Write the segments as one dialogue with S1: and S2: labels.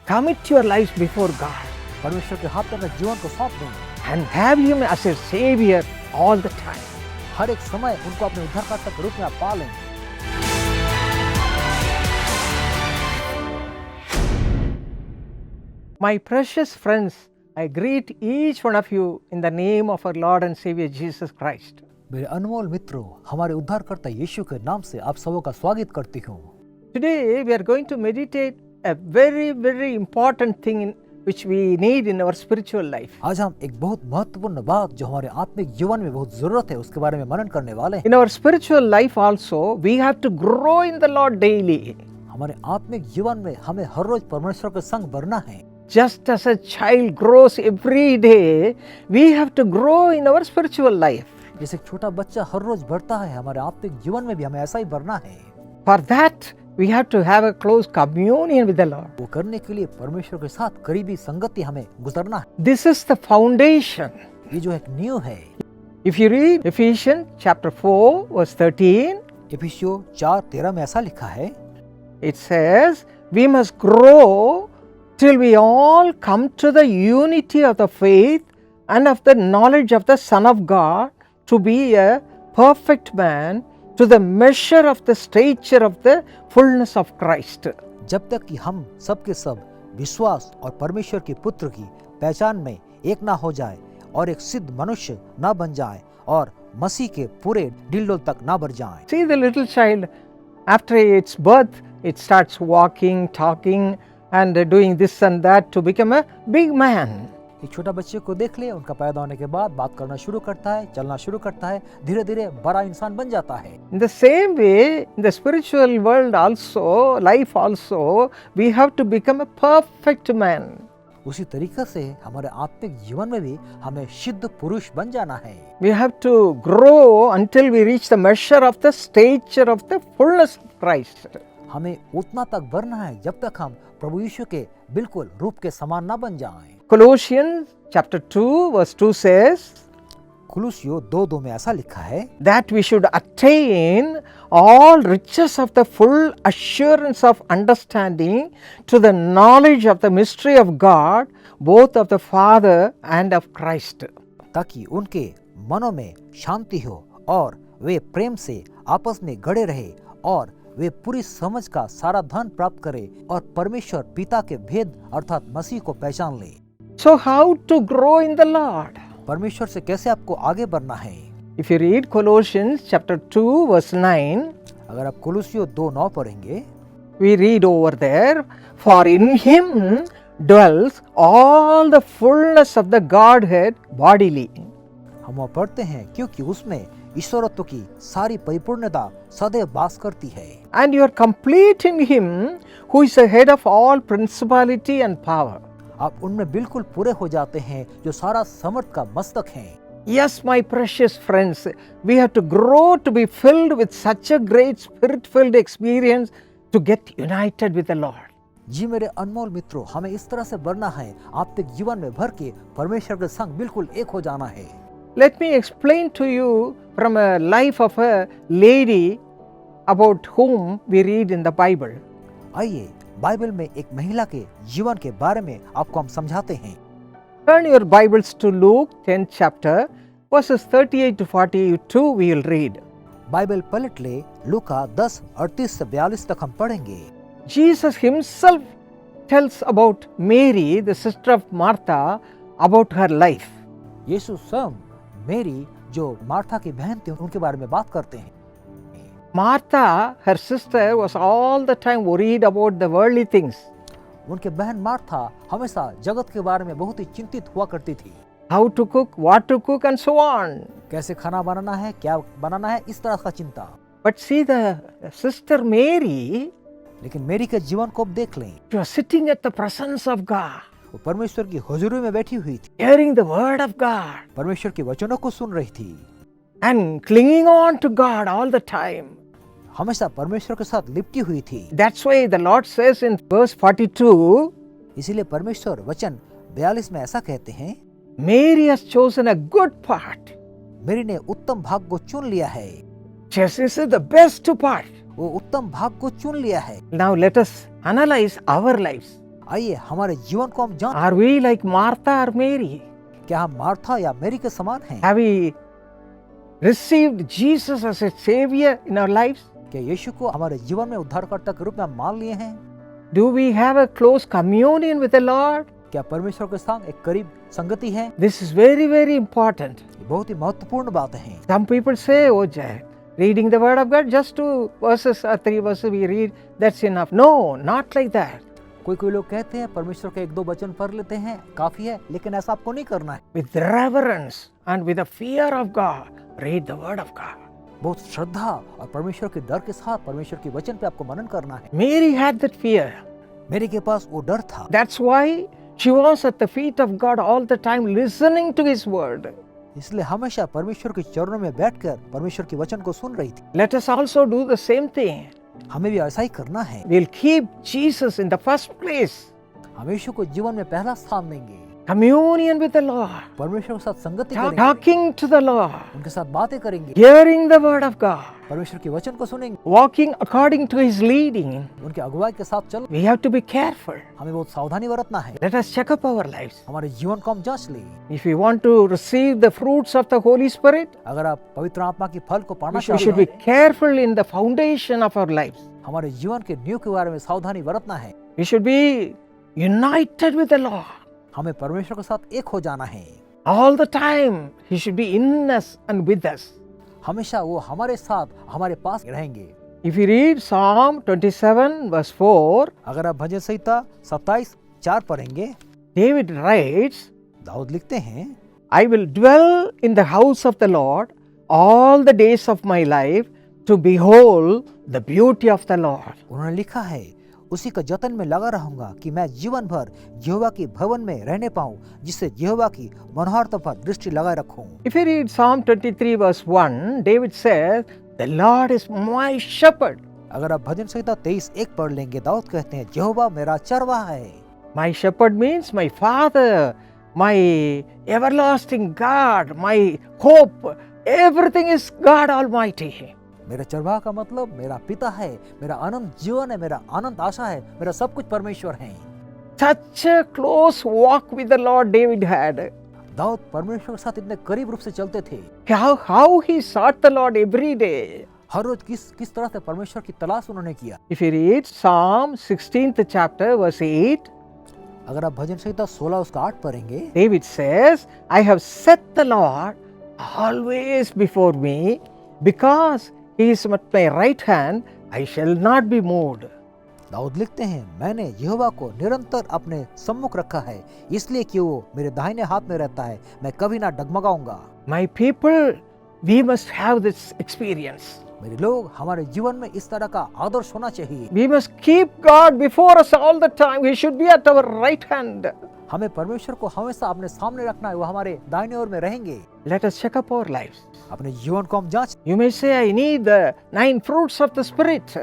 S1: Commit your lives before God
S2: परमेश्वर के हाथ में अपने जीवन को सौंप दें
S1: and have Him as your Savior all the time.
S2: हर एक समय उनको अपने उद्धारकर्ता के रूप में आप पालें।
S1: My precious friends, I greet each one of you in the name of our Lord and Savior Jesus Christ.
S2: मेरे अनमोल मित्रों, हमारे उद्धारकर्ता यीशु के नाम से आप सबों का स्वागत करती हूँ।
S1: Today we are going to meditate a very important thing which we need in our spiritual life.
S2: आज हम एक बहुत महत्वपूर्ण बात जो हमारे आत्मिक जीवन में बहुत जरूरत है उसके बारे में मनन करने वाले हैं।
S1: In our spiritual life also, we have to grow in the Lord daily.
S2: हमारे आत्मिक जीवन में हमें हर रोज परमेश्वर के संग बढ़ना है।
S1: Just as a child grows every day, we have to grow in our spiritual life.
S2: जैसे एक छोटा बच्चा हर रोज बढ़ता है, हमारे आत्मिक जीवन में भी हमें ऐसा ही बढ़ना है।
S1: For that, we have to have a close communion with the Lord.
S2: वो करने के लिए परमेश्वर के साथ करीबी संगति हमें गुजरना है।
S1: This is the foundation.
S2: ये जो एक नींव है।
S1: If you read Ephesians chapter 4 verse 13,
S2: इफिसियों 4:13 में ऐसा लिखा है,
S1: it says, we must grow till we all come to the unity of the faith and of the knowledge of the Son of God, to be a perfect man, to the measure of the stature of the fullness of Christ.
S2: जब तक कि हम सब के सब विश्वास और परमेश्वर के पुत्र की पहचान में एक ना हो जाए और एक सिद्ध मनुष्य ना बन जाए और मसीह के पूरे ढिल्डोल तक ना बढ़ जाए।
S1: See the little child, after its birth, it starts walking, talking and doing this and that to become a big man.
S2: एक छोटा बच्चे को देख ले, उनका पैदा होने के बाद बात करना शुरू करता है, चलना शुरू करता है, धीरे धीरे बड़ा इंसान बन जाता है।
S1: In the same way, in the spiritual world also, life also, we have to become a perfect man.
S2: उसी तरीके से हमारे आत्मिक जीवन में भी हमें सिद्ध पुरुष बन जाना है।
S1: We have to grow until we reach the measure of the stature of the fullness of Christ.
S2: हमें उतना तक बढ़ना है जब तक हम प्रभु यीशु के बिल्कुल रूप के समान ना बन जाएं।
S1: Colossians chapter 2 verse 2 says,
S2: कुलुसियों 2:2 में ऐसा लिखा है,
S1: that we should attain all riches of the full assurance of understanding to the knowledge of the mystery of God, both of the Father and of Christ.
S2: ताकि उनके मनों में शांति हो और वे प्रेम से आपस में गड़े रहे और वे पूरी समझ का सारा धन प्राप्त करे और परमेश्वर पिता के भेद अर्थात मसीह को पहचान ले।
S1: So how to grow in the Lord?
S2: परमेश्वर से कैसे आपको आगे बढ़ना है?
S1: If you read Colossians chapter 2 verse 9,
S2: अगर आप कुलुसियों 2:9 पढ़ेंगे,
S1: we read over there, for in him dwells all the fullness of the Godhead bodily.
S2: हम वहाँ पढ़ते हैं क्योंकि उसमें ईश्वरत्व की सारी परिपूर्णता सदैव वास करती है।
S1: And you are complete in him who is the head of all principality and power.
S2: आप उनमें बिल्कुल पूरे हो जाते हैं जो सारा समर्थ का मस्तक हैं।
S1: Yes, my precious friends, we have to grow to be filled with such a great spirit-filled experience to get united with the Lord.
S2: जी मेरे अनमोल मित्रों, हमें इस तरह से बढ़ना है, आत्मिक जीवन में भर के परमेश्वर के संग बिल्कुल एक हो जाना है।
S1: Let me explain to you from a life of a lady about whom we read in the Bible.
S2: आइए बाइबल में एक महिला के जीवन के बारे में आपको हम समझाते हैं।
S1: Turn your Bibles to Luke 10th chapter, verses 38 to 42 we will read.
S2: Bible पलट ले, लूका 10:38 से 42 तक हम पढ़ेंगे।
S1: Jesus himself tells about Mary, the sister of Martha, about her life.
S2: यीशु स्वयं मेरी जो मार्था की बहन थी उनके बारे में बात करते हैं।
S1: Martha, her sister, was all the time worried about the worldly things.
S2: उनके बहन मार्था हमेशा जगत के बारे में बहुत ही चिंतित हुआ करती थी।
S1: How to cook, what to cook and so on.
S2: कैसे खाना बनाना है, क्या बनाना है, इस तरह का चिंता।
S1: But see the sister Mary,
S2: लेकिन मेरी के जीवन को अब देख लें,
S1: she was sitting at the presence of God,
S2: वो परमेश्वर की हुजूरी में बैठी हुई थी,
S1: hearing the word of God
S2: परमेश्वर के वचनों को सुन रही थी
S1: and clinging on to God all the time.
S2: हमेशा परमेश्वर के साथ लिपटी हुई थी।
S1: That's why the Lord says in verse 42,
S2: इसीलिए परमेश्वर वचन 42 में ऐसा कहते हैं,
S1: Mary has chosen a good part.
S2: मेरी ने उत्तम भाग को चुन लिया है।
S1: This is the best part.
S2: वो उत्तम भाग को चुन लिया है।
S1: Now let us analyze our lives.
S2: आइए हमारे जीवन को हम जान,
S1: Are we like Martha or Mary?
S2: क्या हम मार्था या मेरी के समान हैं?
S1: Have we received Jesus as a Savior in our lives?
S2: क्या यीशु को हमारे जीवन में उद्धारकर्ता के रूप में हम मान लिए हैं?
S1: Do we have a close communion with the Lord?
S2: क्या परमेश्वर के साथ एक करीब संगति है?
S1: This is very, very important.
S2: ये बहुत ही महत्वपूर्ण बात है।
S1: Some people say, oh, Jack, reading the Word of God, just 2 verses or 3 verses we read, that's enough. No, not like that.
S2: कोई लोग कहते हैं परमेश्वर के 1-2 वचन पढ़ लेते हैं काफी है, लेकिन ऐसा आपको नहीं करना है।
S1: With reverence and with the fear of God, read the Word of God.
S2: बहुत श्रद्धा और परमेश्वर के डर के साथ परमेश्वर के वचन पे आपको मनन करना है।
S1: Mary had that fear.
S2: मेरी के पास वो डर था।
S1: That's why she was at the feet of God all the time listening to His Word.
S2: इसलिए हमेशा परमेश्वर के चरणों में बैठकर परमेश्वर के वचन को सुन रही थी।
S1: Let us also do the same thing.
S2: हमें भी ऐसा ही करना है।
S1: We'll keep Jesus in the first place.
S2: हम यीशु को जीवन में पहला स्थान देंगे।
S1: Communion with the Lord.
S2: परमेश्वर के साथ संगति करेंगे।
S1: Talking to the Lord.
S2: उनके साथ बातें करेंगे।
S1: Hearing the Word of God.
S2: परमेश्वर के वचन को सुनेंगे।
S1: Walking according to His leading.
S2: उनके अगुवाई के साथ चलो।
S1: We have to be careful.
S2: हमें बहुत सावधानी बरतना है।
S1: Let us check up our lives.
S2: हमारे जीवन को हम जांच लें।
S1: If we want to receive the fruits of the Holy Spirit,
S2: अगर आप पवित्र आत्मा की फल को पाना
S1: we
S2: चाहते
S1: should be
S2: हैं,
S1: careful in the foundation of our lives.
S2: हमारे जीवन के नींव के बारे में सावधानी बरतना है।
S1: We should be united with the Lord.
S2: हमें परमेश्वर के साथ एक हो जाना है।
S1: All the time, He should be in us and with us.
S2: हमेशा वो हमारे साथ हमारे पास रहेंगे।
S1: If you read Psalm 27 verse 4,
S2: अगर आप भजन संहिता 27:4 पढ़ेंगे,
S1: David writes,
S2: दाऊद लिखते हैं,
S1: I will dwell in the house of the Lord all the days of my life to behold the beauty of the Lord.
S2: उन्होंने लिखा है, उसी का जतन में लगा रहूंगा कि मैं जीवन भर यहोवा के भवन में रहने पाऊं, जिससे यहोवा की मनोहारिता पर दृष्टि लगाए रखूं।
S1: If you read Psalm 23 verse 1, David says, the Lord is my shepherd.
S2: अगर आप भजन संहिता 23:1 पढ़ लेंगे, दाऊद कहते हैं, यहोवा मेरा चरवाहा है।
S1: My shepherd means my father, my everlasting God, my hope. Everything is God Almighty.
S2: मेरा चरवाहा का मतलब मेरा पिता है, मेरा अनंत जीवन है, मेरा अनंत आशा है, मेरा सब कुछ परमेश्वर है।
S1: Such a close walk with the Lord David had.
S2: Dawood परमेश्वर के साथ इतने करीब रूप से चलते थे।
S1: How he sought the Lord every day.
S2: हर रोज किस तरह से परमेश्वर की तलाश उन्होंने किया।
S1: If you read Psalm 16th chapter verse 8,
S2: अगर आप भजन संहिता 16 उसका 8 पढ़ेंगे,
S1: David says, I have set the Lord always before me, because He is at my right hand, I shall not be moved.
S2: Dawood लिखते हैं, मैंने यहोवा को निरंतर अपने सम्मुख रखा है, इसलिए कि वो मेरे दाहिने हाथ में रहता है, मैं कभी ना डगमगाऊंगा।
S1: My people, we must have this experience.
S2: मेरे लोग, हमारे जीवन में इस तरह का आदर्श होना चाहिए।
S1: We must keep God before us all the time. He should be at our right hand.
S2: हमें परमेश्वर को हमेशा अपने सामने रखना है, वो हमारे दाहिने ओर में रहेंगे।
S1: Let us check up our lives.
S2: अपने जीवन को हम जांच।
S1: You may say, I need the 9 fruits of the Spirit.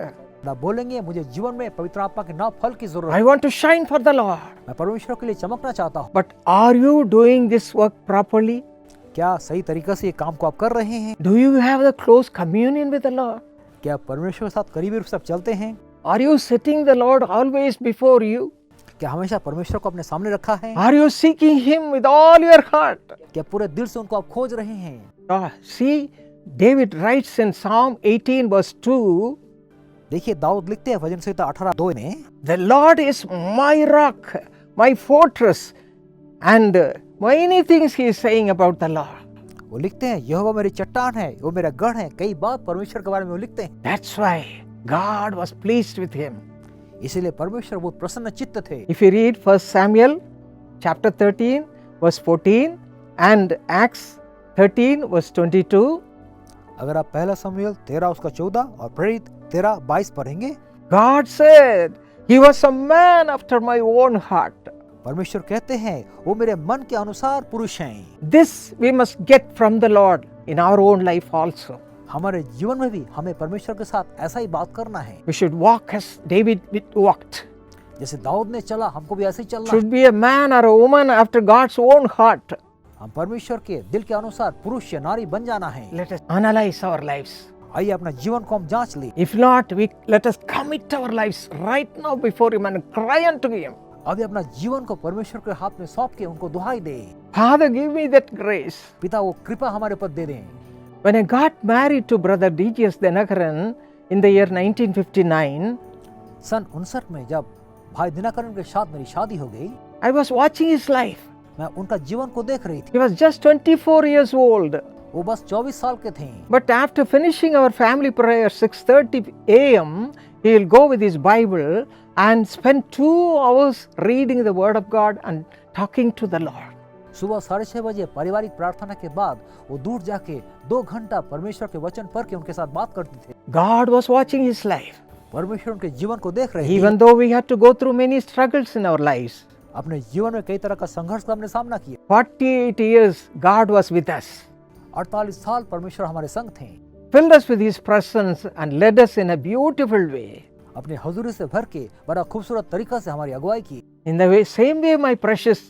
S2: आप बोलेंगे, मुझे जीवन में पवित्र आत्मा के 9 फल की जरूरत
S1: I
S2: है।
S1: want to shine for the Lord.
S2: मैं परमेश्वर के लिए चमकना चाहता हूँ।
S1: But are you doing this work properly?
S2: क्या सही तरीके से ये काम को आप कर रहे हैं?
S1: Do you have the close communion with the Lord?
S2: क्या परमेश्वर के साथ करीबी रूप से आप चलते हैं?
S1: Are you setting the Lord always before you?
S2: क्या हमेशा परमेश्वर को अपने सामने रखा है?
S1: Are you seeking Him with all your heart?
S2: क्या पूरे दिल से उनको आप खोज रहे हैं?
S1: See, David writes in Psalm 18 verse 2,
S2: देखिए दाऊद लिखते हैं भजन संहिता 18:2 में,
S1: The Lord is my rock, my fortress, and many things he is saying about the Lord.
S2: वो लिखते हैं, यहोवा मेरी चट्टान है, वो मेरा गढ़ है। कई बात परमेश्वर के बारे में वो लिखते हैं।
S1: That's why God was pleased with him.
S2: इसीलिए परमेश्वर बहुत प्रसन्न चित्त थे।
S1: If you read 1 Samuel chapter 13 verse 14 and Acts 13 verse 22,
S2: अगर आप पहला शमूएल 13 उसका 14 और प्रेरित 13:22 पढ़ेंगे,
S1: God said, He was a man after my own heart.
S2: परमेश्वर कहते हैं, वो मेरे मन के अनुसार पुरुष हैं।
S1: This we must get from the Lord in our own life also.
S2: हमारे जीवन में भी हमें परमेश्वर के साथ ऐसा ही बात करना है।
S1: We should walk as David walked.
S2: जैसे दाऊद ने चला, हमको भी ऐसे ही चलना
S1: Should be a man or a woman after God's own heart.
S2: हम परमेश्वर के दिल के अनुसार पुरुष या नारी बन जाना है।
S1: Let us analyze our lives.
S2: आइए अपना जीवन को हम जांच लें।
S1: If not, let us commit our lives right now before Him and cry unto Him.
S2: अभी अपना जीवन को परमेश्वर के हाथ में सौंप के उनको दुहाई दे।
S1: Father, give me that grace.
S2: पिता वो कृपा हमारे ऊपर दे दें।
S1: When I got married to Brother D.G.S. Dinakaran in the year 1959,
S2: सन 59 में जब भाई दिनकरन के साथ मेरी शादी हो गई,
S1: I was watching his life.
S2: मैं उनका जीवन को देख रही थी।
S1: He was just 24 years old.
S2: वो बस 24 साल के थे।
S1: But after finishing our family prayer 6:30 a.m., he will go with his Bible and spend 2 hours reading the Word of God and talking to the Lord.
S2: सुबह 6:30 बजे पारिवारिक प्रार्थना के बाद वो दूर जाके 2 घंटा परमेश्वर के वचन पढ़ के उनके साथ बात करते थे।
S1: God was watching his life.
S2: परमेश्वर उनके जीवन को देख रहे थे।
S1: Even though we had to go through many struggles in our lives.
S2: अपने जीवन में कई तरह का संघर्ष का हमने सामना किया।
S1: 48 years God was with us.
S2: 48 साल परमेश्वर हमारे संग थे।
S1: Filled us with his presence and led us in a beautiful way.
S2: अपने हुजूरी से भर के बड़ा खूबसूरत तरीका से हमारी अगुवाई की।
S1: In the same way, my precious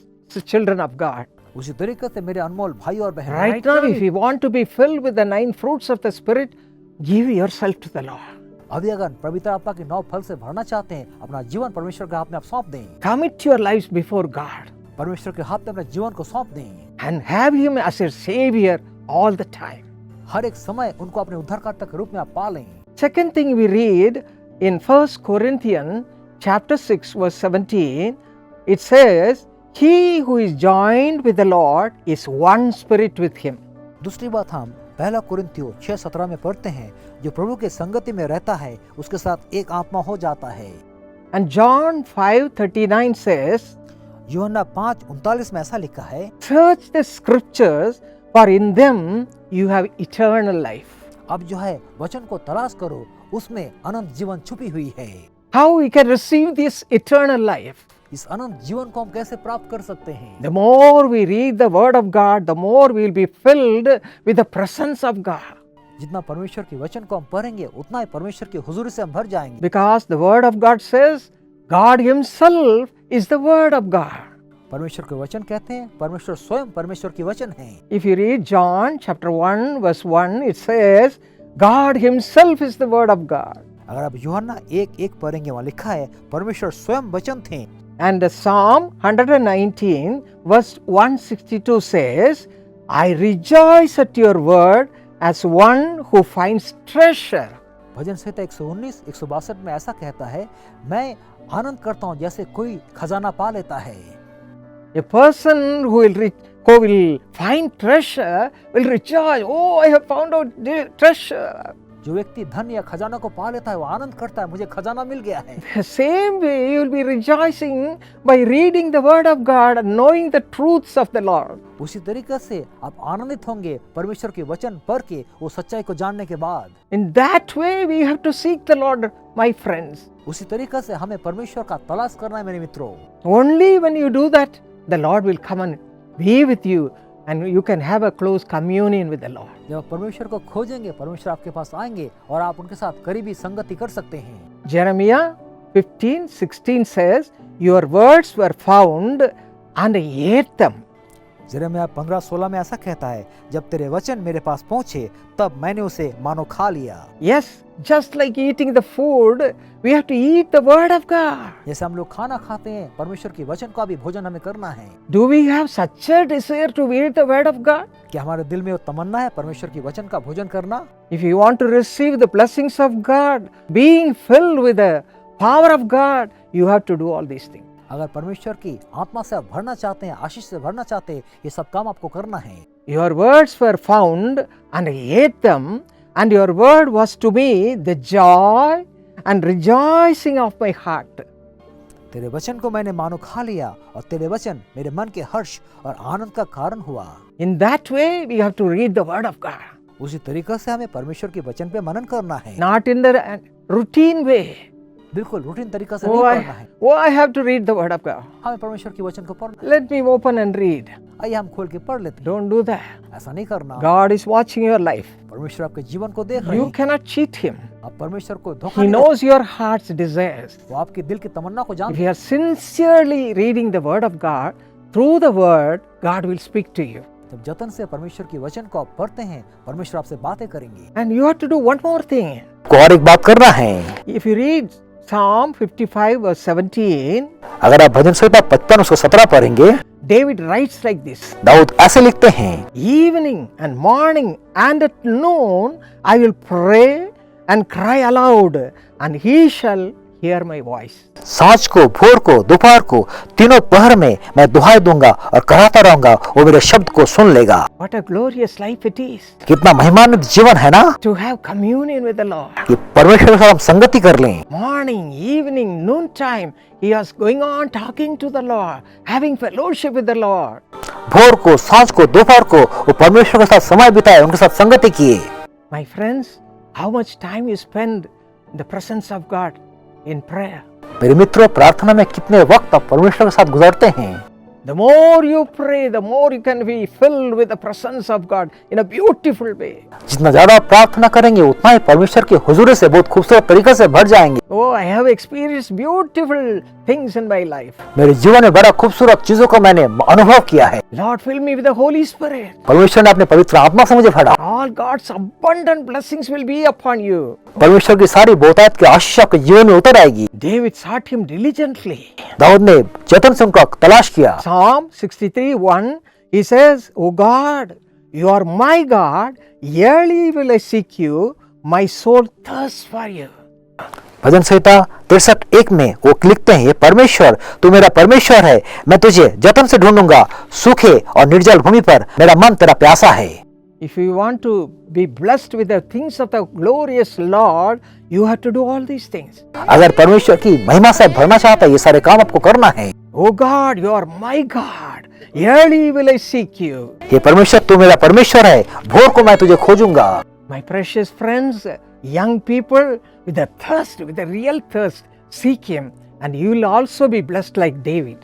S1: children of God.
S2: उसी तरीके से मेरे अनमोल भाई और बहन,
S1: Right now, if you want to be filled with the 9 fruits of the Spirit, give yourself to the Lord.
S2: अभी अगर पवित्र आत्मा के 9 फल से भरना चाहते हैं, अपना जीवन परमेश्वर के हाथ में आप सौंप दें।
S1: Commit your lives before God
S2: परमेश्वर के हाथ में अपना जीवन को सौंप दें
S1: and have Him as your Savior all the time.
S2: हर एक समय उनको अपने उद्धारकर्ता के रूप में आप पालें।
S1: Second thing we read in 1 Corinthians chapter 6 verse 17, it says, He who is joined with the Lord is one spirit with Him.
S2: दूसरी बात हम पहला कुरिन्थियों 6:17 में पढ़ते हैं, जो प्रभु के संगति में रहता है उसके साथ एक आत्मा हो जाता है।
S1: And John 5:39 says,
S2: यूहन्ना 5:39 में ऐसा लिखा है,
S1: Search the scriptures, for in them you have eternal life.
S2: अब जो है वचन को तलाश करो, उसमें अनंत जीवन छुपी हुई है।
S1: How we can receive this eternal life?
S2: इस अनंत जीवन को हम कैसे प्राप्त कर सकते हैं?
S1: The more we read the word of God, the more we will be filled with the presence of God.
S2: जितना परमेश्वर के वचन को हम पढ़ेंगे, उतना ही परमेश्वर की हुजूरी से हम भर जाएंगे।
S1: Because the word of God says, God Himself is the word of God.
S2: परमेश्वर के वचन कहते हैं, परमेश्वर स्वयं परमेश्वर की वचन है।
S1: If you read John chapter 1 verse 1, it says, God Himself is the word of God.
S2: अगर आप यूहन्ना 1:1 पढ़ेंगे, वहाँ लिखा है परमेश्वर स्वयं वचन थे।
S1: And the Psalm 119 verse 162 says, I rejoice at your word as one who finds treasure.
S2: भजन संहिता 119, 162 में ऐसा कहता है, मैं आनंद करता हूँ जैसे कोई खजाना पा लेता है।
S1: A person who will find treasure will rejoice. Oh, I have found out the treasure.
S2: जो व्यक्ति धन या खजाना को पा लेता है, वो आनंद करता है, मुझे खजाना मिल गया है।
S1: The same way you will be rejoicing by reading the word of God and knowing the truths of the Lord.
S2: उसी तरीके से आप आनंदित होंगे परमेश्वर के वचन पढ़ के, वो सच्चाई को जानने के बाद।
S1: In that way we have to seek the Lord, my friends.
S2: उसी तरीके से हमें परमेश्वर का तलाश करना है मेरे मित्रों।
S1: Only when you do that, the Lord will come and be with you and you can have a close communion with the Lord.
S2: जब आप परमेश्वर को खोजेंगे, परमेश्वर आपके पास आएंगे और आप उनके साथ करीबी संगति कर सकते हैं।
S1: Jeremiah 15:16 says, Your words were found and I ate them.
S2: यिर्मयाह 15:16 में ऐसा कहता है, जब तेरे वचन मेरे पास पहुंचे तब मैंने उसे मानो खा लिया।
S1: Yes, just like eating the food, we have to eat the word of God.
S2: जैसे हम लोग खाना खाते हैं, परमेश्वर के वचन का भी भोजन हमें करना है।
S1: Do we have such a desire to eat the word of God?
S2: क्या हमारे दिल में वो तमन्ना है परमेश्वर के वचन का भोजन करना?
S1: If you want to receive the blessings of God, being filled with the power of God, you have to do all these things.
S2: अगर परमेश्वर की आत्मा से आप भरना चाहते हैं, आशीष से भरना चाहते हैं, ये सब काम आपको करना है।
S1: Your words were found and I ate them, and your word was to me the joy and rejoicing of my heart.
S2: तेरे वचन को मैंने मानो खा लिया और तेरे वचन मेरे मन के हर्ष और आनंद का कारण हुआ।
S1: In that way we have to read the word of God.
S2: उसी तरीके से हमें परमेश्वर के वचन पे मनन करना है।
S1: Not in the routine way.
S2: बिल्कुल रूटीन तरीका से नहीं पढ़ना है।
S1: I have to read the word of God.
S2: हमें परमेश्वर के वचन को पढ़ना।
S1: Let me open and read.
S2: आइए हम खोल के पढ़ लेते हैं।
S1: Don't do that.
S2: ऐसा नहीं करना।
S1: God is watching your life.
S2: परमेश्वर आपके जीवन को देख रहे
S1: You
S2: हैं।
S1: cannot cheat Him.
S2: आप परमेश्वर को धोखा
S1: He
S2: नहीं
S1: knows your heart's desires.
S2: दे। वो आपके दिल की तमन्ना को
S1: If
S2: जानते
S1: you are sincerely reading the word of God, through the word, God will speak to you.
S2: हैं। जब जतन से परमेश्वर के वचन को आप पढ़ते हैं, परमेश्वर आपसे बातें करेंगे।
S1: And you have to do one more thing.
S2: और एक बात करना है।
S1: If you read Psalm 55 verse 17,
S2: अगर आप भजन संहिता 55 उसको 17 पढ़ेंगे,
S1: David writes like this:
S2: Dawood ऐसे लिखते हैं,
S1: Evening and morning and at noon I will pray and cry aloud, and he shall hear my voice.
S2: सांझ को, भोर को, दोपहर को, तीनों पहर में मैं दुहाई दूंगा और कराता रहूंगा, वो मेरे शब्द को सुन लेगा।
S1: What a glorious life it is
S2: कितना महिमान्वित जीवन है ना,
S1: to have communion with the Lord.
S2: कि परमेश्वर के साथ हम संगति कर लें।
S1: Morning, evening, noontime, he was going on talking to the Lord, having fellowship with the Lord.
S2: भोर को, सांझ को, दोपहर को वो परमेश्वर के साथ समय बिताए, उनके साथ संगति किए।
S1: My friends, how much time you spend in the presence of God in prayer?
S2: मेरे मित्रों, प्रार्थना में कितने वक्त आप परमेश्वर के साथ गुजारते हैं?
S1: The more you pray, the more you can be filled with the presence of God in a beautiful way.
S2: जितना ज्यादा आप प्रार्थना करेंगे उतना ही परमेश्वर की हुजूरी से बहुत खूबसूरत तरीके से भर जाएंगे।
S1: Oh, I have experienced beautiful things in my life.
S2: मेरे जीवन में बड़ा खूबसूरत चीजों को मैंने अनुभव किया है।
S1: Lord, fill me with the Holy Spirit.
S2: परमेश्वर ने अपने पवित्र आत्मा से मुझे भरा।
S1: All God's abundant blessings will be upon you.
S2: परमेश्वर की सारी बहुतायत की आशीष आपके जीवन में उतर आएगी।
S1: David sought him diligently.
S2: Dawood ने जतन से उनका तलाश किया।
S1: Psalm 63:1, he says, "O God, you are my God, yearly will I seek you, my soul thirsts for you."
S2: भजन संहिता 63:1 में वो लिखते हैं, ये परमेश्वर, तू मेरा परमेश्वर है, मैं तुझे जतन से ढूंढूंगा, सूखे और निर्जल भूमि पर मेरा मन तेरा प्यासा है।
S1: If you want to be blessed with the things of the glorious Lord, you have to do all these things.
S2: अगर परमेश्वर की महिमा से भरना चाहता है, ये सारे काम आपको करना है।
S1: Oh God, you are my God, yearly will I seek you.
S2: ये परमेश्वर, तू मेरा परमेश्वर है, भोर को मैं तुझे खोजूंगा।
S1: My precious friends, young people, with a thirst, with a real thirst, seek him, and you will also be blessed like David.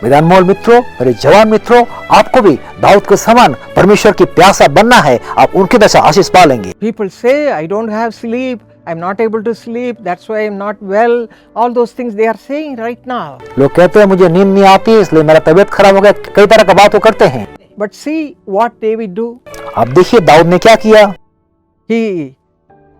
S2: मेरे अनमोल मित्रों, मेरे जवान मित्रों, आपको भी दाऊद के समान परमेश्वर की प्यासा बनना है, आप उनकी दशा आशीष पालेंगे।
S1: People say, I don't have sleep, I'm not able to sleep, that's why I'm not well. All those things they are saying right now.
S2: लोग कहते हैं मुझे नींद नहीं आती, इसलिए मेरा तबीयत खराब हो गया, कई तरह का बात वो करते हैं।
S1: But see what David do.
S2: आप देखिए दाऊद ने क्या किया।
S1: He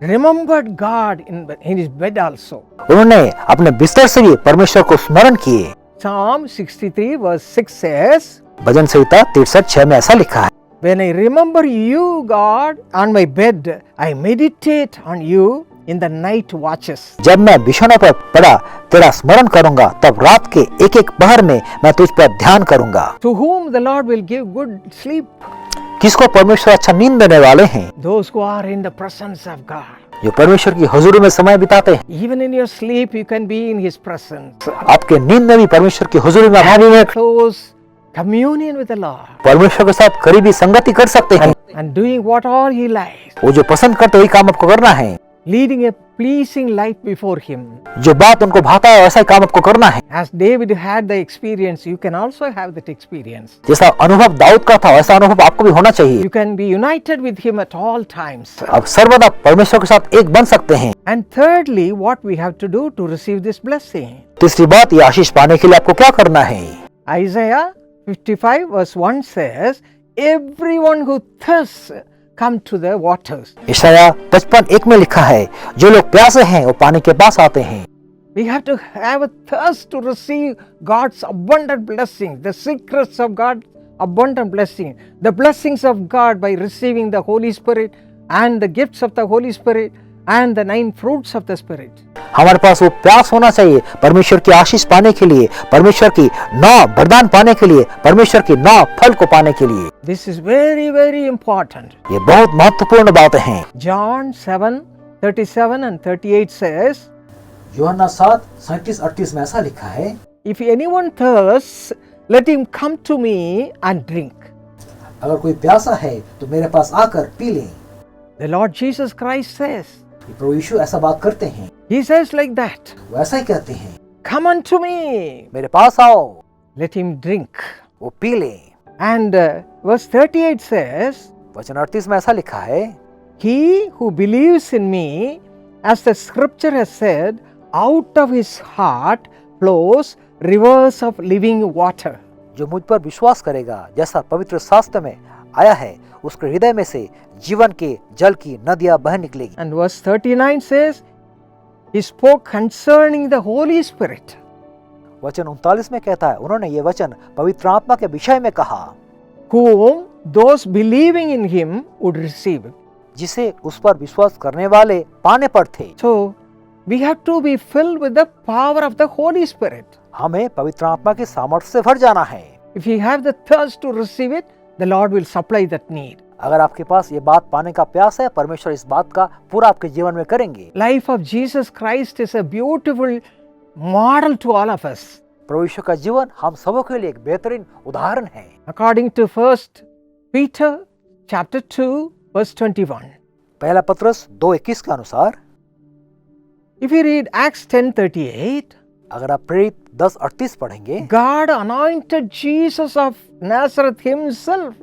S1: remembered God in his bed also.
S2: उन्होंने अपने बिस्तर से भी परमेश्वर को स्मरण किए।
S1: Psalm 63 verse 6 says,
S2: भजन संहिता 63:6 में ऐसा लिखा है,
S1: When I remember you, God, on my bed, I meditate on you in the night watches.
S2: जब मैं बिछौनों पर पड़ा तेरा स्मरण करूंगा, तब रात के एक एक पहर में मैं तुझ पर ध्यान करूंगा।
S1: To whom the Lord will give good sleep?
S2: किसको परमेश्वर अच्छा नींद देने वाले हैं?
S1: Those who are in the presence of God.
S2: जो परमेश्वर की हुजूरी में समय बिताते हैं।
S1: Even in your sleep, you can be in His presence.
S2: आपके नींद में भी परमेश्वर की हुजूरी में
S1: Having a close communion with the Lord
S2: परमेश्वर के साथ करीबी संगति कर सकते हैं।
S1: and doing what all He likes.
S2: वो जो पसंद करते वही काम आपको करना है।
S1: Leading a pleasing life before Him.
S2: जो बात उनको भाता है वैसा ही काम आपको करना है।
S1: As David had the experience, you can also have that experience.
S2: जैसा अनुभव दाऊद का था वैसा अनुभव आपको भी होना चाहिए।
S1: You can be united with Him at all times.
S2: आप सर्वदा परमेश्वर के साथ एक बन सकते हैं।
S1: And thirdly, what we have to do to receive this blessing?
S2: तीसरी बात, ये आशीष पाने के लिए आपको क्या करना है?
S1: Isaiah 55 verse 1 says, Everyone who thirsts, come to the waters.
S2: यशायाह 55:1 में लिखा है, जो लोग प्यासे हैं वो पानी के पास आते हैं।
S1: We have to have a thirst to receive God's abundant blessings, the secrets of God's abundant blessing, the blessings of God by receiving the Holy Spirit and the gifts of the Holy Spirit and the 9 fruits of the Spirit.
S2: हमारे पास वो प्यास होना चाहिए परमेश्वर की आशीष पाने के लिए, परमेश्वर की 9 वरदान पाने के लिए, परमेश्वर की 9 फल को पाने के लिए।
S1: This is very, very important.
S2: ये बहुत महत्वपूर्ण बात है।
S1: John 7:37 and 38 says,
S2: यूहन्ना 7:37-38 में ऐसा लिखा है,
S1: If anyone thirsts, let him come to me and drink.
S2: अगर कोई प्यासा है तो मेरे पास आकर पी ले।
S1: The Lord Jesus Christ says,
S2: प्रभु यीशु ऐसा बात करते हैं।
S1: He says like that,
S2: वो ऐसा ही कहते हैं,
S1: Come unto me,
S2: मेरे पास आओ,
S1: let him drink.
S2: वो पी ले।
S1: And verse 38 says,
S2: वचन 38 में ऐसा लिखा है,
S1: He who believes in me, as the scripture has said, out of his heart flows rivers of living water.
S2: जो मुझ पर विश्वास करेगा, जैसा पवित्र शास्त्र में आया है, उसके हृदय में से जीवन के जल की नदियां बह निकलेगी।
S1: And verse 39 says, He spoke concerning the Holy Spirit,
S2: वचन 39 में कहता है, उन्होंने ये वचन पवित्र आत्मा के विषय में कहा,
S1: whom those believing in him would receive.
S2: जिसे उस पर विश्वास करने वाले पाने पर थे।
S1: So, we have to be filled with the power of the Holy Spirit.
S2: हमें पवित्र आत्मा के सामर्थ्य से भर जाना है।
S1: If you have the thirst to receive it, the Lord will supply that need.
S2: अगर आपके पास ये बात पाने का प्यास है, परमेश्वर इस बात का पूरा आपके जीवन में करेंगे।
S1: Life of Jesus Christ is a beautiful model to all of us.
S2: प्रभु यीशु का जीवन हम सबों के लिए एक बेहतरीन उदाहरण है।
S1: According to 1 Peter chapter 2 verse 21.
S2: पहला पत्रस 2:21 के अनुसार,
S1: If you read Acts 10:38,
S2: अगर आप प्रेरित 10:38 पढ़ेंगे,
S1: God anointed Jesus of Nazareth himself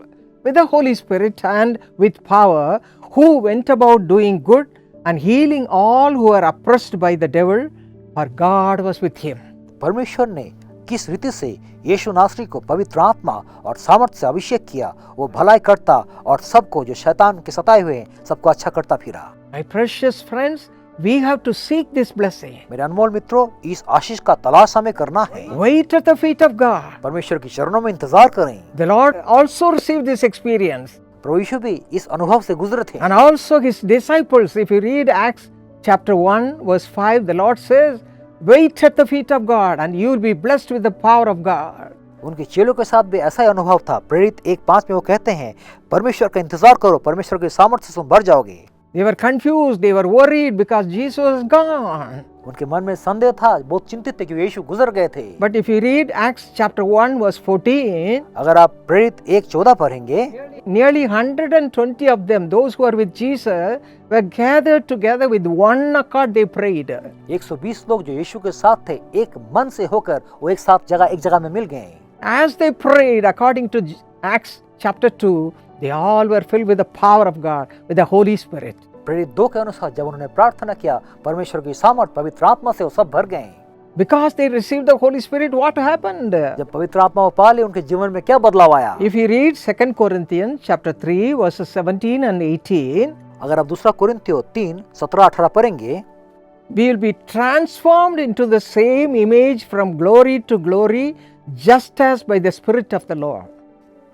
S1: with the Holy Spirit and with power, who went about doing good and healing all who were oppressed by the devil, for God was with him.
S2: परमेश्वर ने किस रीति से यीशु नासरी को पवित्र आत्मा और सामर्थ्य से अभिषेक किया, वो भलाई करता और सबको जो शैतान के सताए हुए हैं सबको अच्छा करता फिरा।
S1: My precious friends, we have to seek this blessing.
S2: मेरे अनमोल मित्रों, इस आशीष का तलाश हमें करना है।
S1: Wait at the feet of God.
S2: परमेश्वर की चरणों में इंतजार करें।
S1: The Lord also received this experience,
S2: प्रभु यीशु भी इस अनुभव से गुजरे थे।
S1: and also his disciples. If you read Acts chapter 1 verse 5, the Lord says, wait at the feet of God and you will be blessed with the power of God.
S2: उनके चेलों के साथ भी ऐसा ही अनुभव था। प्रेरित 1:5 में वो कहते हैं, परमेश्वर का इंतजार करो, परमेश्वर के सामर्थ्य से तुम भर जाओगे।
S1: They were confused, they were worried because Jesus was gone.
S2: उनके मन में संदेह था, बहुत चिंतित थे कि यीशु गुजर गए थे।
S1: But if you read Acts chapter 1 verse 14,
S2: अगर आप प्रेरित 1:14 पढ़ेंगे,
S1: nearly 120 of them, those who were with Jesus, were gathered together with one accord, they prayed.
S2: 120 लोग जो यीशु के साथ थे, एक मन से होकर वो एक जगह में मिल गए।
S1: As they prayed according to Acts chapter 2, they all were filled with the power of God, with the Holy Spirit.
S2: प्रेरित 2 के अनुसार जब उन्होंने प्रार्थना किया, परमेश्वर की सामर्थ पवित्र आत्मा से वो सब भर गए।
S1: Because they received the Holy Spirit, what happened?
S2: जब पवित्र आत्मा वो पा ली, उनके जीवन में क्या बदलाव आया?
S1: If you read 2 Corinthians chapter 3 verses 17 and 18,
S2: अगर आप दूसरा कुरिन्थियों 3:17-18 पढ़ेंगे,
S1: we will be transformed into the same image from glory to glory, just as by the Spirit of the Lord.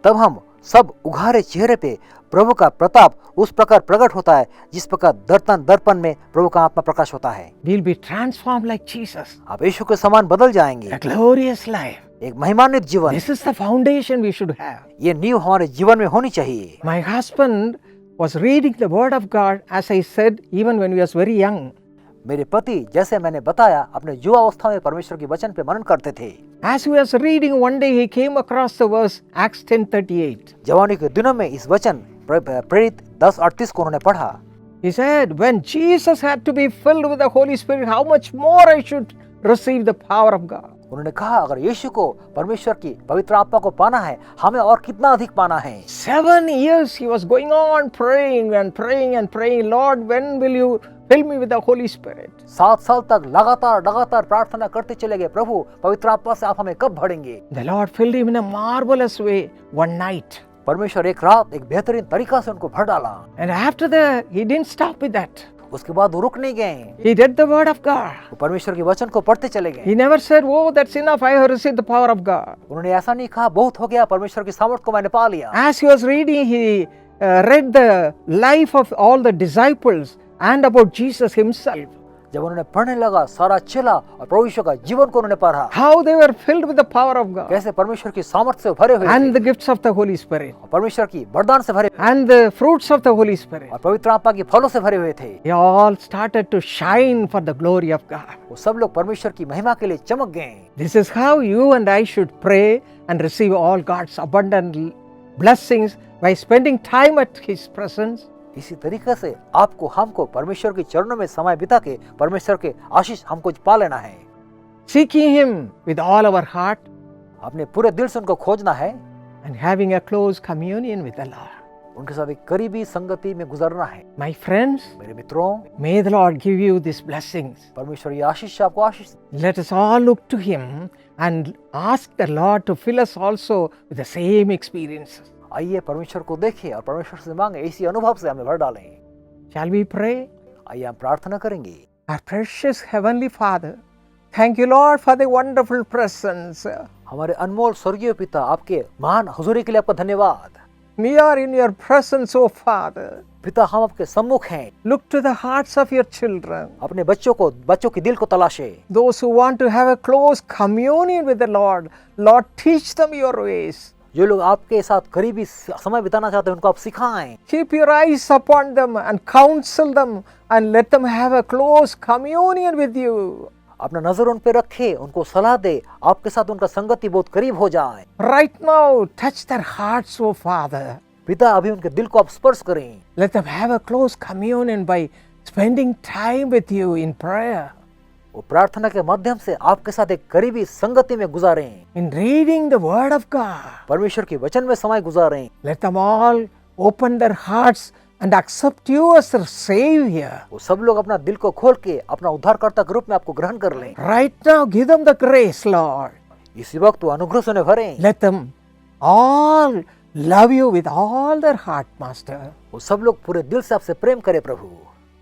S2: तब हम सब उघारे चेहरे पे प्रभु का प्रताप उस प्रकार प्रकट होता है जिस प्रकार दर्पण में प्रभु का आत्मा प्रकाश होता है।
S1: We will be transformed like Jesus.
S2: आप यीशु के समान बदल जाएंगे।
S1: A glorious life.
S2: एक महिमान्वित जीवन।
S1: This is the foundation we should have.
S2: ये नींव हमारे जीवन में होनी चाहिए।
S1: My husband was reading the word of God, as I said, even when he was very young.
S2: मेरे पति, जैसे मैंने बताया, अपने युवा अवस्था में परमेश्वर के वचन पे मनन करते थे।
S1: As he was reading, one day he came across the verse Acts 10:38.
S2: जवानी के दिनों में इस वचन प्रेरित 10:38 को उन्होंने पढ़ा।
S1: He said, when Jesus had to be filled with the Holy Spirit, how much more I should receive the power of God.
S2: उन्होंने कहा, अगर यीशु को परमेश्वर की पवित्र आत्मा को पाना है, हमें और कितना अधिक पाना है।
S1: 7 years he was going on praying and praying and praying, Lord, when will you fill me with the Holy Spirit?
S2: 7 साल तक लगातार प्रार्थना करते चले गए, प्रभु पवित्र आत्मा से आप हमें कब भरेंगे?
S1: The Lord filled him in a marvelous way one night.
S2: परमेश्वर एक रात एक बेहतरीन तरीका से उनको भर डाला।
S1: And after that, he didn't stop with that.
S2: उसके बाद वो रुक नहीं गए।
S1: He read the word of God.
S2: वो परमेश्वर के वचन को पढ़ते चले गए।
S1: He never said, oh, that's enough, I have received the power of God.
S2: उन्होंने ऐसा नहीं कहा, बहुत हो गया, परमेश्वर की सामर्थ को मैंने पा लिया।
S1: As he was reading, he read the life of all the disciples and about Jesus himself.
S2: जब उन्होंने पढ़ने लगा, सारा चला और प्रभु यीशु का जीवन को उन्होंने पढ़ा।
S1: How they were filled with the power of God.
S2: कैसे परमेश्वर की सामर्थ से भरे हुए
S1: And the
S2: थे।
S1: gifts of the Holy Spirit.
S2: और परमेश्वर की वरदान से भरे
S1: And the fruits of the Holy Spirit.
S2: और पवित्र आत्मा के फलों से भरे हुए थे।
S1: They all started to shine for the glory of God.
S2: वो सब लोग परमेश्वर की महिमा के लिए चमक गए।
S1: This is how you and I should pray and receive all God's abundant blessings by spending time at His presence.
S2: इसी तरीके से आपको हमको परमेश्वर के चरणों में समय बिता के परमेश्वर के आशीष हमको पा लेना है।
S1: Seeking Him with all our heart
S2: अपने पूरे दिल से उनको खोजना है
S1: and having a close communion with the Lord.
S2: उनके साथ एक करीबी संगति में गुजरना है।
S1: My friends,
S2: मेरे मित्रों,
S1: may the Lord give you these blessings.
S2: परमेश्वर ये आशीष से आपको आशीष।
S1: Let us all look to Him and ask the Lord to fill us also with the same experiences.
S2: आइए परमेश्वर को देखें और परमेश्वर से मांगे, इसी अनुभव से हमें भर डालें।
S1: Shall we pray?
S2: आइए हम प्रार्थना करेंगे।
S1: Our precious Heavenly Father, thank you, Lord, for the wonderful presence.
S2: हमारे अनमोल स्वर्गीय पिता, आपके महान हुजूरी के लिए आपका धन्यवाद।
S1: We are in your presence, O Father.
S2: पिता, हम आपके सम्मुख हैं।
S1: Look to the hearts of your children,
S2: अपने बच्चों के दिल को तलाशे।
S1: those who want to have a close communion with the Lord. Lord, teach them your ways.
S2: जो लोग आपके साथ करीबी समय बिताना चाहते हैं, उनको आप सिखाएं।
S1: Keep your eyes upon them and counsel them and let them have a close communion with you.
S2: अपना नजर उन पे रखे, उनको सलाह दे, आपके साथ उनका संगति बहुत करीब हो जाए।
S1: Right now, touch their hearts, O Father.
S2: पिता, अभी उनके दिल को आप स्पर्श करें।
S1: Let them have a close communion by spending time with you in prayer,
S2: वो प्रार्थना के माध्यम से आपके साथ एक करीबी संगति में गुजारें।
S1: in reading the Word of God.
S2: परमेश्वर के वचन में समय गुजारें।
S1: Let them all open their hearts and accept you as their Savior.
S2: वो सब लोग अपना दिल को खोल के अपना उद्धारकर्ता के रूप में आपको ग्रहण कर लें।
S1: Right now, give them the grace, Lord.
S2: इसी वक्त वो अनुग्रह से उन्हें भरें।
S1: Let them all love you with all their heart, Master.
S2: वो सब लोग पूरे दिल से आपसे प्रेम करें प्रभु।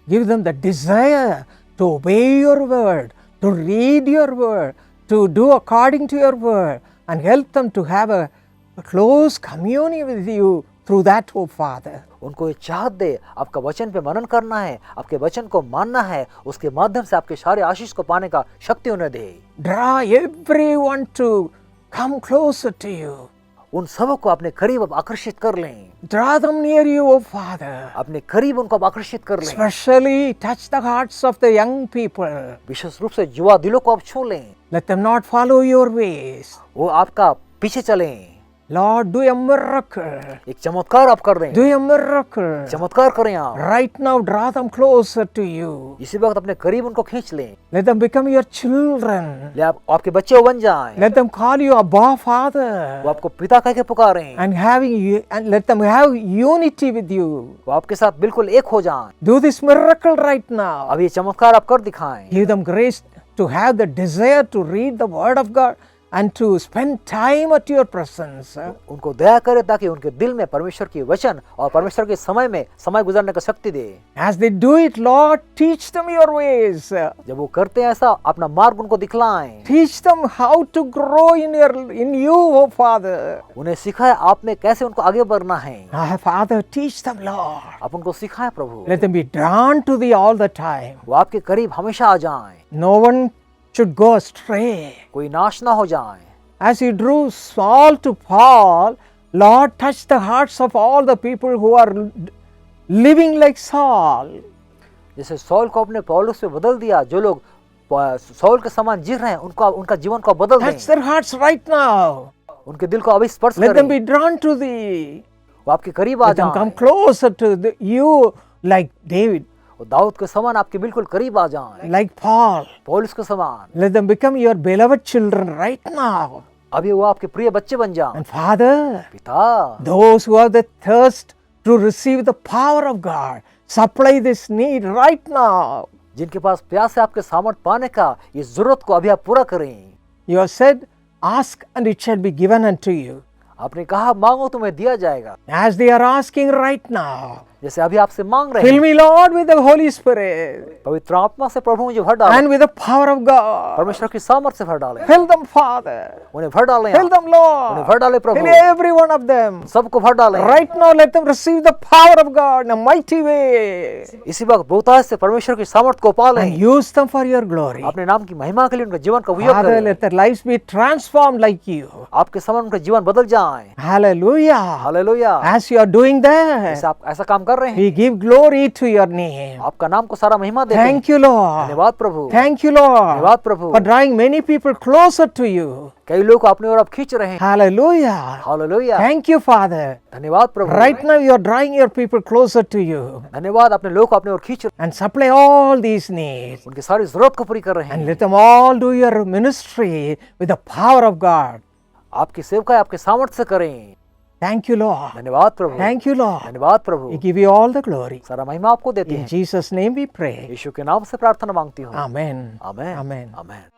S1: Give them the desire to obey your word, to read your word, to do according to your word, and help them to have a close communion with you through that, O Father.
S2: उनको ये चाहत दे, आपका वचन पे मनन करना है, आपके वचन को मानना है, उसके माध्यम से आपके सारे आशीष को पाने का शक्ति उन्हें दे।
S1: Draw everyone to come closer to you.
S2: उन सबों को अपने करीब अब आकर्षित कर लें।
S1: Draw them near you, O Father.
S2: अपने करीब उनको अब आकर्षित कर लें।
S1: Especially touch the hearts of the young people.
S2: विशेष रूप से युवा दिलों को आप छू लें।
S1: Let them not follow your ways.
S2: वो आपका पीछे चलें।
S1: Lord, do a miracle.
S2: एक चमत्कार आप कर दें।
S1: Do a miracle.
S2: चमत्कार करें आप।
S1: Right now, draw them closer to you.
S2: इसी वक्त अपने करीब उनको खींच लें।
S1: Let them become your children.
S2: ले आपके बच्चे बन जाएं।
S1: Let them call you Abba, Father.
S2: वो आपको पिता कह के पुकारें।
S1: And let them have unity with you.
S2: वो आपके साथ बिल्कुल एक हो जाएं।
S1: Do this miracle right now.
S2: अब ये चमत्कार आप कर दिखाएं।
S1: Give them grace to have the desire to read the Word of God and to spend time at your presence.
S2: उनको दया करे ताकि उनके दिल में परमेश्वर की वचन और परमेश्वर के समय में समय गुजारने का शक्ति दे।
S1: As they do it, Lord, teach them your ways.
S2: जब वो करते हैं ऐसा, अपना मार्ग उनको दिखलाएं।
S1: Teach them how to grow in you, O Father.
S2: उन्हें सिखाए आप में कैसे उनको आगे बढ़ना है।
S1: Ah, Father, teach them, Lord.
S2: आप उनको सिखाएं प्रभु।
S1: Let them be drawn to thee all the time.
S2: वो आपके करीब हमेशा आ जाएं।
S1: No one should go astray.
S2: कोई नाश ना हो जाए।
S1: As you drew Saul to Paul, Lord, touch the hearts of all the people who are living like Saul.
S2: जैसे सौल को अपने पौलुस पे बदल दिया, जो लोग सौल के समान जी रहे हैं, उनको उनका जीवन को बदल दें।
S1: Touch their hearts right now.
S2: उनके दिल को अभी स्पर्श
S1: Let them
S2: करें।
S1: be drawn to thee.
S2: वो आपके करीब आ
S1: Let them come
S2: जाएं।
S1: closer to you like David,
S2: वो दाऊद के समान आपके बिल्कुल करीब आ जाएं।
S1: like Paul.
S2: पौलुस के समान।
S1: Let them become your beloved children right now.
S2: अभी वो आपके प्रिय बच्चे बन जाएं।
S1: And Father,
S2: पिता,
S1: those who have the thirst to receive the power of God, supply this need right now.
S2: जिनके पास प्यास है आपके सामर्थ पाने का, इस जरूरत को अभी आप पूरा करें।
S1: You have said, ask and it shall be given unto you.
S2: आपने कहा मांगो तुम्हें दिया जाएगा।
S1: As they are asking right now,
S2: जैसे अभी आपसे मांग रहे
S1: fill
S2: हैं।
S1: me, Lord, with the Holy Spirit
S2: पवित्र आत्मा से प्रभु मुझे भर डालें।
S1: and with the power of God.
S2: परमेश्वर की सामर्थ से भर डालें।
S1: Fill them, Father.
S2: उन्हें भर डालें।
S1: Fill
S2: आप।
S1: them, Lord.
S2: उन्हें भर डालें प्रभु।
S1: Fill every one of them.
S2: सबको भर डालें।
S1: Right now, let them receive the power of God in a mighty way
S2: इसी वक्त बहुतायत से परमेश्वर की सामर्थ को पा
S1: and
S2: लें।
S1: use them for your glory.
S2: अपने नाम की महिमा के लिए उनके जीवन का उपयोग
S1: Father,
S2: करें।
S1: let their lives be transformed like you.
S2: आपके समान उनका जीवन बदल जाए।
S1: Hallelujah.
S2: Hallelujah.
S1: As you are doing that,
S2: ऐसा आप ऐसा काम कर रहे हैं,
S1: we give glory to your name.
S2: आपका नाम को सारा महिमा देते हैं।
S1: Thank you, Lord.
S2: धन्यवाद प्रभु।
S1: Thank you, Lord,
S2: धन्यवाद प्रभु।
S1: for drawing many people closer to you.
S2: कई लोग अपनी ओर आप खींच रहे हैं।
S1: Hallelujah.
S2: Hallelujah.
S1: Thank you, Father.
S2: धन्यवाद प्रभु।
S1: Right now, you are drawing your people closer to you
S2: धन्यवाद, अपने लोग को अपनी ओर खींच रहे
S1: and supply all these needs.
S2: हैं, उनकी सारी जरूरत को पूरी कर रहे
S1: And
S2: हैं।
S1: let them all do your ministry with the power of God.
S2: आपकी सेवकाई आपके सामर्थ्य से करें।
S1: Thank you, Lord.
S2: धन्यवाद प्रभु।
S1: Thank you, Lord.
S2: धन्यवाद प्रभु।
S1: We give you all the glory.
S2: सारा महिमा आपको देते
S1: In
S2: हैं।
S1: Jesus' name we pray.
S2: यीशु के नाम से प्रार्थना मांगती हूँ।
S1: Amen.
S2: आमेन।
S1: Amen.
S2: आमेन।